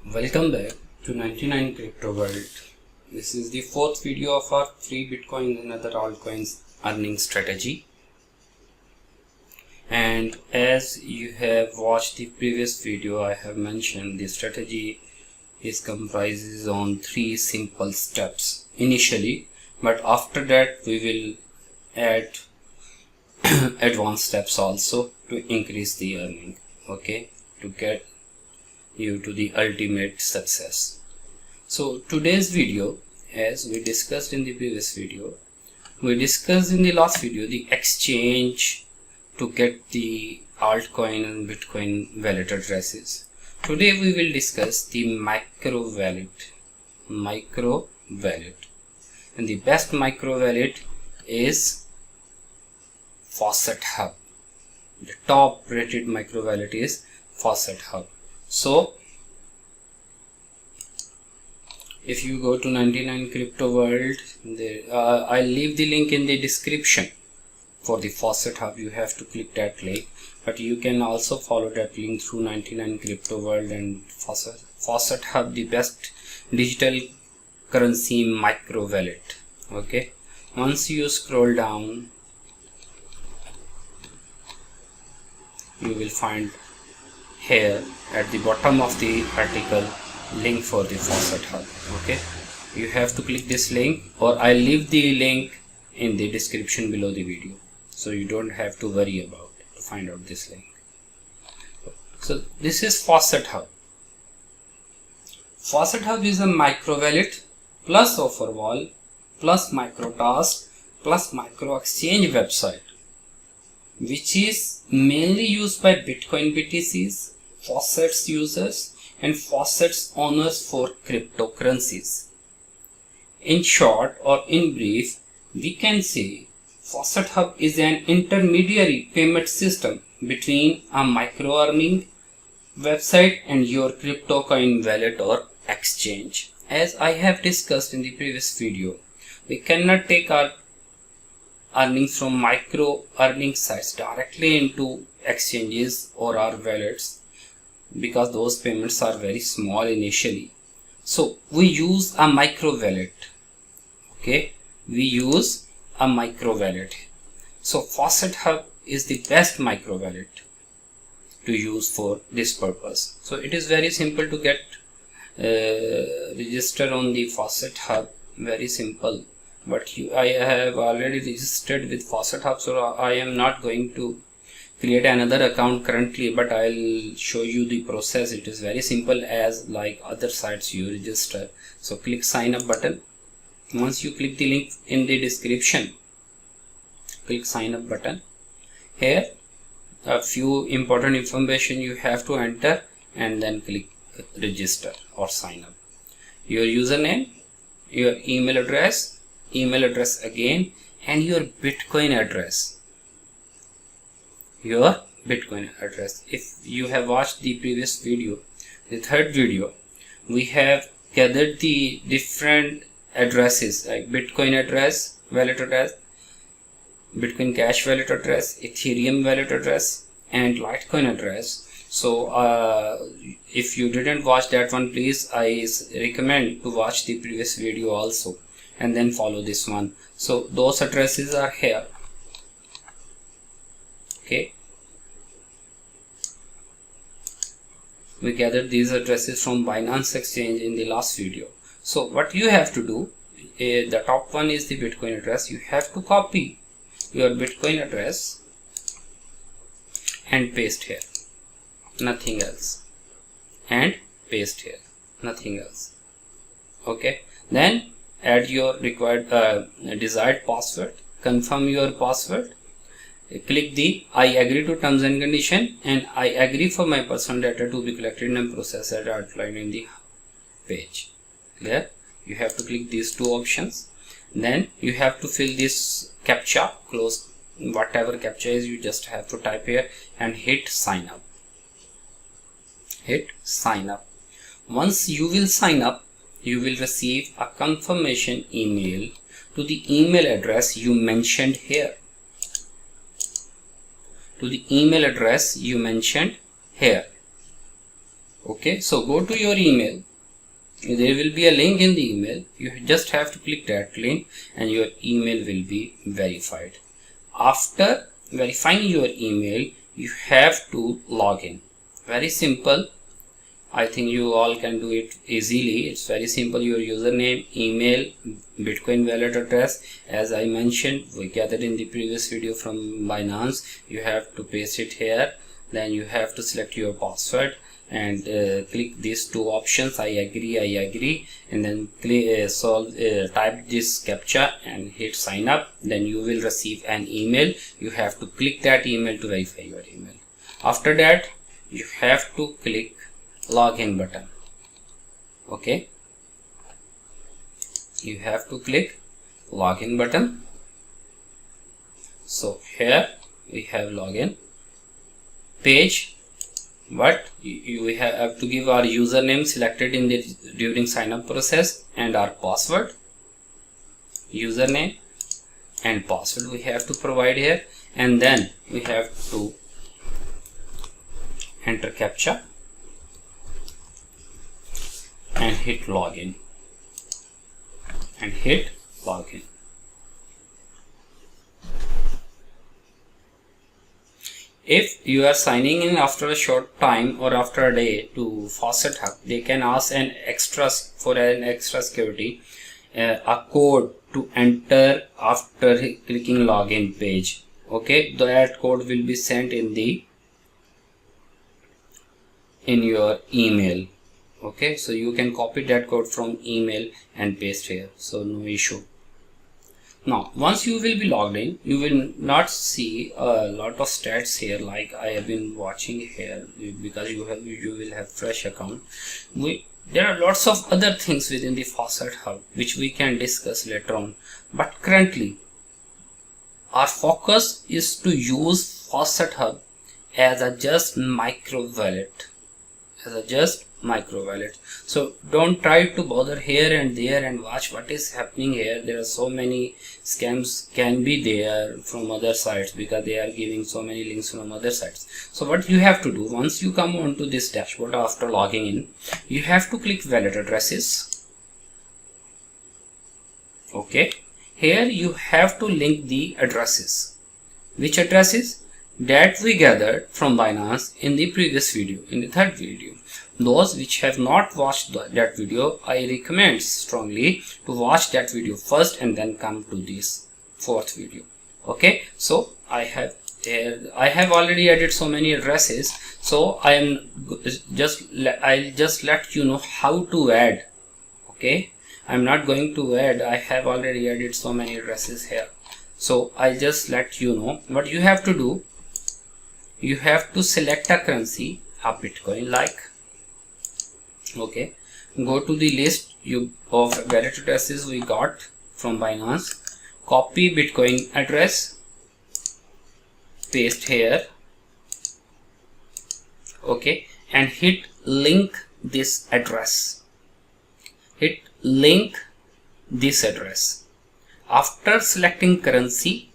Welcome back to 99 Crypto World. This is the fourth video of our free Bitcoin and other altcoins earning strategy. And as you have watched the previous video, I have mentioned the strategy is comprises on 3 simple steps initially, but after that we will add advanced steps also to increase the earning, okay, to get you to the ultimate success. So today's video, as we discussed in the previous video, we discussed in the last video the exchange to get the altcoin and Bitcoin wallet addresses. Today we will discuss the micro wallet, and the best micro wallet is Faucethub. The top rated micro wallet is Faucethub. So if you go to 99 Crypto World, I'll leave the link in the description for the Faucethub. You have to click that link, but you can also follow that link through 99 Crypto World and Faucethub, the best digital currency micro wallet. Okay, once you scroll down, you will find here at the bottom of the article link for the Faucethub. Okay, you have to click this link, or I'll leave the link in the description below the video, so you don't have to worry about it to find out this link. So this is Faucethub. Faucethub is a micro wallet plus offer wall plus micro task plus micro exchange website, which is mainly used by Bitcoin BTCs, Faucets users and Faucets owners for cryptocurrencies. In short, or in brief, we can say Faucethub is an intermediary payment system between a micro earning website and your cryptocurrency wallet or exchange. As I have discussed in the previous video, we cannot take our earnings from micro earning sites directly into exchanges or our wallets, because those payments are very small initially. So we use a micro wallet. Okay, we use a micro wallet. So Faucethub is the best micro wallet to use for this purpose. So it is very simple to get register on the Faucethub. Very simple. But I have already registered with Faucethub, so I am not going to create another account currently, but I'll show you the process. It is very simple as like other sites you register. So click sign up button. Once you click the link in the description, click sign up button. Here a few important information you have to enter, and then click register or sign up. Your username, your email address again, and your Bitcoin address. If you have watched the previous video, the third video, we have gathered the different addresses like Bitcoin address, wallet address, Bitcoin Cash wallet address, Ethereum wallet address, and Litecoin address. So if you didn't watch that one, please I recommend to watch the previous video also and then follow this one. So those addresses are here. Okay, we gathered these addresses from Binance Exchange in the last video. So what you have to do, the top one is the Bitcoin address. You have to copy your Bitcoin address and paste here, nothing else, and paste here, nothing else. Okay, then add your required desired password, confirm your password, click the I agree to terms and condition, and I agree for my personal data to be collected and processed as outlined in the page. There you have to click these two options. Then you have to fill this captcha, close whatever captcha is, you just have to type here and hit sign up. Once you will sign up, you will receive a confirmation email to the email address you mentioned here. Okay, so go to your email. There will be a link in the email. You just have to click that link and your email will be verified. After verifying your email, you have to log in. Very simple. I think you all can do it easily. It's very simple. Your username, email, Bitcoin wallet address. As I mentioned, we gathered in the previous video from Binance. You have to paste it here. Then you have to select your password and click these two options. I agree, and then type this captcha and hit sign up. Then you will receive an email. You have to click that email to verify your email. After that, you have to click login button. Okay, you have to click login button. So here we have login page, but we have to give our username selected in the during sign up process and our password. Username and password we have to provide here, and then we have to enter captcha and hit login and hit login. If you are signing in after a short time or after a day to Faucethub, they can ask an extra security, a code to enter after clicking login page. Okay, that code will be sent in your email. Okay, so you can copy that code from email and paste here, so no issue. Now once you will be logged in, you will not see a lot of stats here like I have been watching here, because you will have fresh account. There are lots of other things within the Faucethub which we can discuss later on, but currently our focus is to use Faucethub as a just micro wallet, so don't try to bother here and there and watch what is happening here. There are so many scams can be there from other sites because they are giving so many links from other sites. So what you have to do, once you come onto this dashboard after logging in, you have to click wallet addresses. Okay, here you have to link the addresses. Which addresses? That we gathered from Binance in the previous video, in the third video. Those which have not watched that video, I recommend strongly to watch that video first and then come to this fourth video. Okay, so I'll already added so many addresses, so I'll just let you know how to add. Okay, I'm not going to add, I have already added so many addresses here, so I'll just let you know what you have to do. You have to select a currency, a Bitcoin like. Okay, go to the list of wallet addresses we got from Binance, copy Bitcoin address, paste here. Okay, and hit link this address. Hit link this address. After selecting currency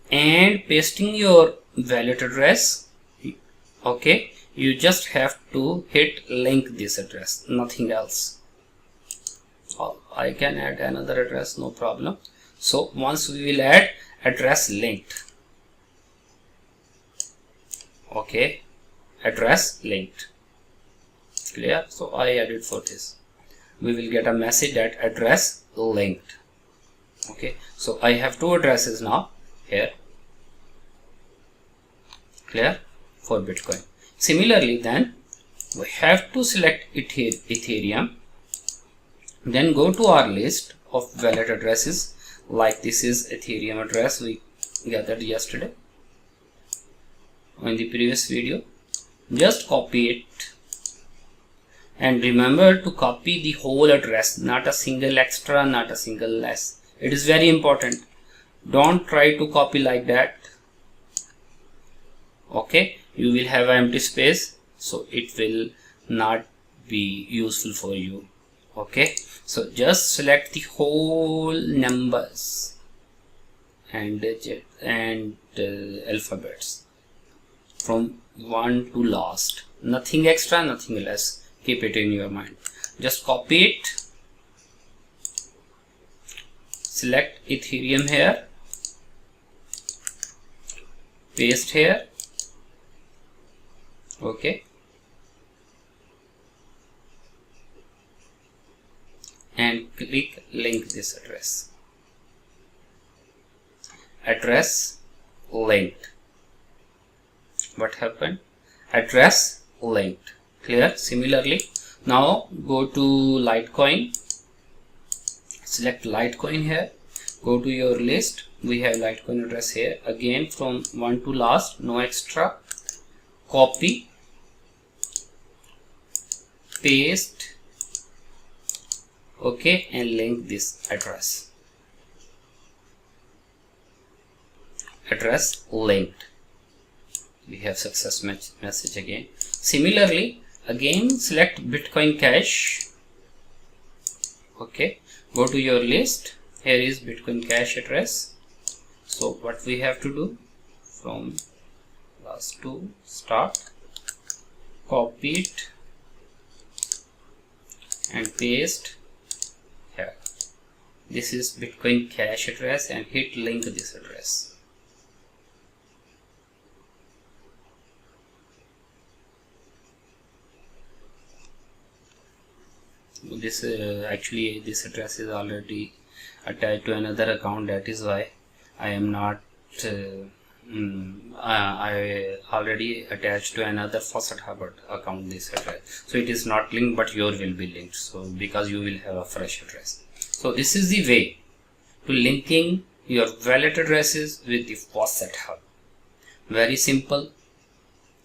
and pasting your wallet address, okay, you just have to hit link this address, nothing else. I can add another address, no problem. So once we will add address linked. Okay, address linked. Clear? So I added for this. We will get a message that address linked. Okay, so I have two addresses now here. Clear? For Bitcoin. Similarly, then we have to select Ethereum, then go to our list of wallet addresses, like this is Ethereum address we gathered yesterday in the previous video. Just copy it, and remember to copy the whole address, not a single extra, not a single less. It is very important. Don't try to copy like that. Okay, you will have empty space, so it will not be useful for you. Okay, so just select the whole numbers and alphabets from 1 to last. nothing extra, nothing less. Keep it in your mind. Just copy it, select Ethereum here, paste here, okay, and click link this address linked. What happened? Address linked. Clear? Similarly, now go to Litecoin, select Litecoin here, go to your list. We have Litecoin address here, again from 1 to last, no extra. Copy, paste, okay, and link this address linked. We have success message again. Similarly, again select Bitcoin Cash, okay, go to your list. Here is Bitcoin Cash address. So what we have to do, from last to start, copy it and paste here. This is Bitcoin Cash address, and hit link this address. This actually this address is already attached to another account, that is why I am not I already attached to another Faucethub account this address, so it is not linked, but your will be linked, so because you will have a fresh address. So this is the way to linking your wallet addresses with the Faucethub. Very simple,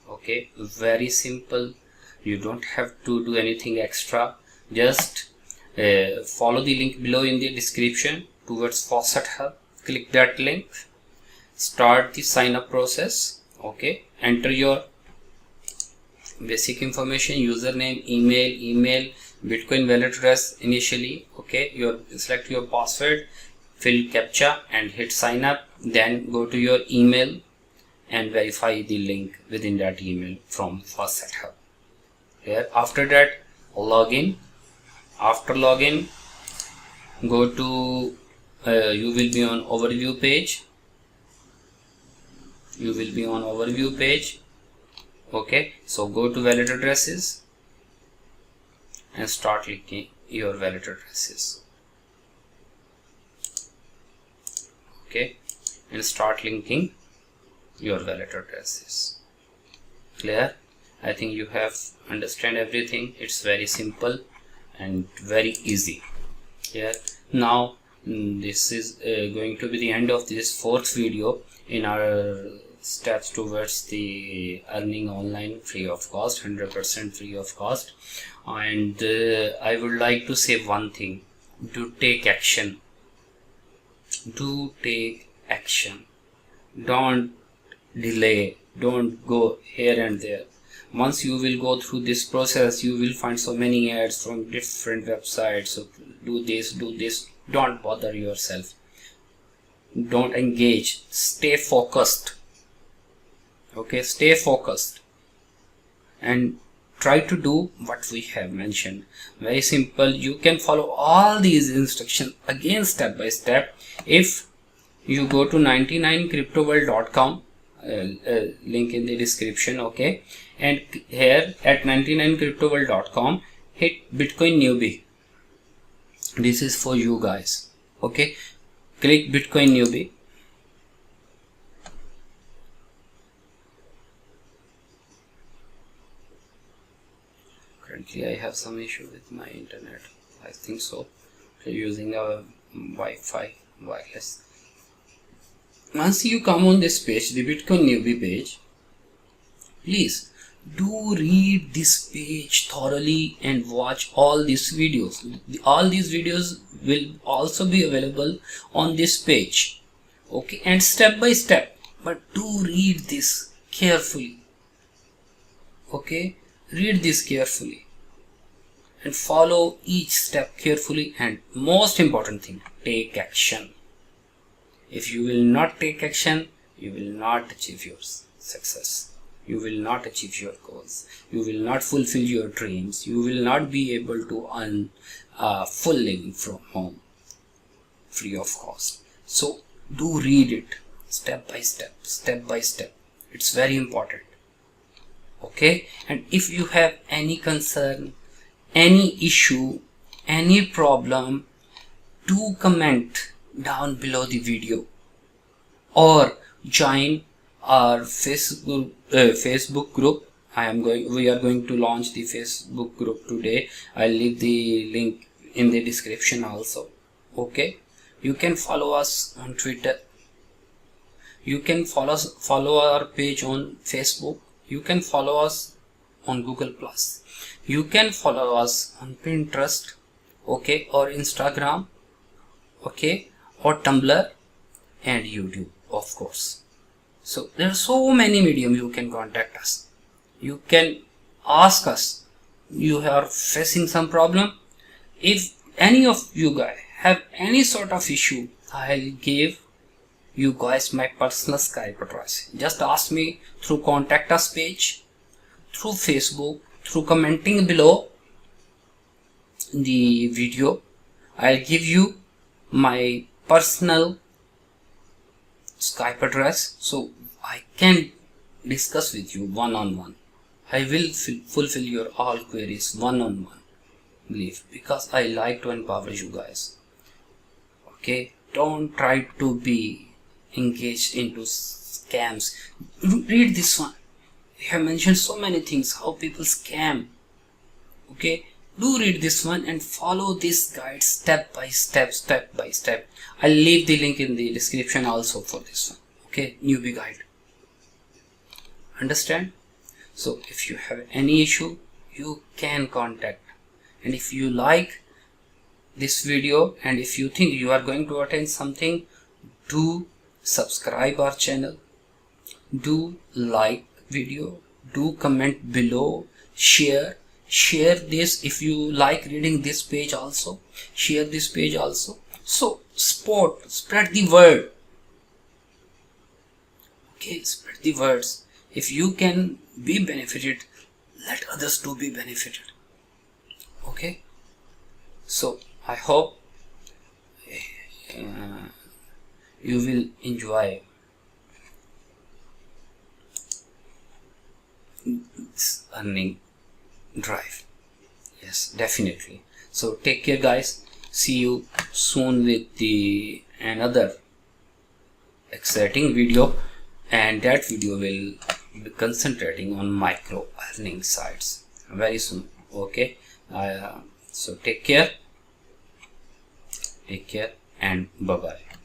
okay, very simple. You don't have to do anything extra. Just follow the link below in the description towards Faucethub. Click that link, start the sign up process, okay, enter your basic information, username, email, Bitcoin wallet address initially, okay, select your password, fill CAPTCHA and hit sign up. Then go to your email and verify the link within that email from Faucethub. Here, after that, login. After login, go to you will be on overview page. Okay, so go to wallet addresses and start linking your wallet addresses, okay, and start linking your wallet addresses. Clear? I think you have understand everything. It's very simple and very easy. Yeah, now this is going to be the end of this fourth video in our steps towards the earning online free of cost, 100% free of cost. And I would like to say one thing: do take action. Don't delay, don't go here and there. Once you will go through this process, you will find so many ads from different websites. So do this. Don't bother yourself. Don't engage. Stay focused. Okay, stay focused and try to do what we have mentioned. Very simple. You can follow all these instructions again step by step. If you go to 99cryptoworld.com, link in the description, okay, and here at 99cryptoworld.com, hit Bitcoin newbie. This is for you guys, okay. Click Bitcoin newbie. Currently I have some issue with my internet, I think so. Using a Wi-Fi wireless. Once you come on this page, the Bitcoin newbie page, please do read this page thoroughly and watch all these videos. All these videos will also be available on this page, okay, and step by step. But do read this carefully, okay, read this carefully and follow each step carefully. And most important thing, take action. If you will not take action, you will not achieve your success. you will not achieve your goals, you will not fulfill your dreams, you will not be able to earn a full living from home free of cost. So do read it step by step. It's very important. Okay, and if you have any concern, any issue, any problem, do comment down below the video or join our Facebook group. We are going to launch the Facebook group today. I'll leave the link in the description also. Okay, you can follow us on Twitter, you can follow our page on Facebook, you can follow us on Google Plus, you can follow us on Pinterest, okay, or Instagram, okay, or Tumblr and YouTube, of course. So there are so many mediums you can contact us. You can ask us, you are facing some problem. If any of you guys have any sort of issue, I'll give you guys my personal Skype address. Just ask me through contact us page, through Facebook, through commenting below the video. I'll give you my personal Skype address, so I can discuss with you one-on-one. I will fulfill your all queries one-on-one, believe, because I like to empower you guys. Okay, don't try to be engaged into scams. Read this one. We have mentioned so many things how people scam. Okay, do read this one and follow this guide step by step. I'll leave the link in the description also for this one. Okay, newbie guide. Understand? So if you have any issue, you can contact. And if you like this video and if you think you are going to attain something, do subscribe our channel, do like video, do comment below, share this. If you like reading this page also, share this page also. So spread the word. Okay, spread the words. If you can be benefited, let others to be benefited. Okay, so I hope you will enjoy this earning drive. Yes, definitely. So take care guys, see you soon with the another exciting video, and that video will be concentrating on micro earning sites very soon. Okay, so take care and bye bye.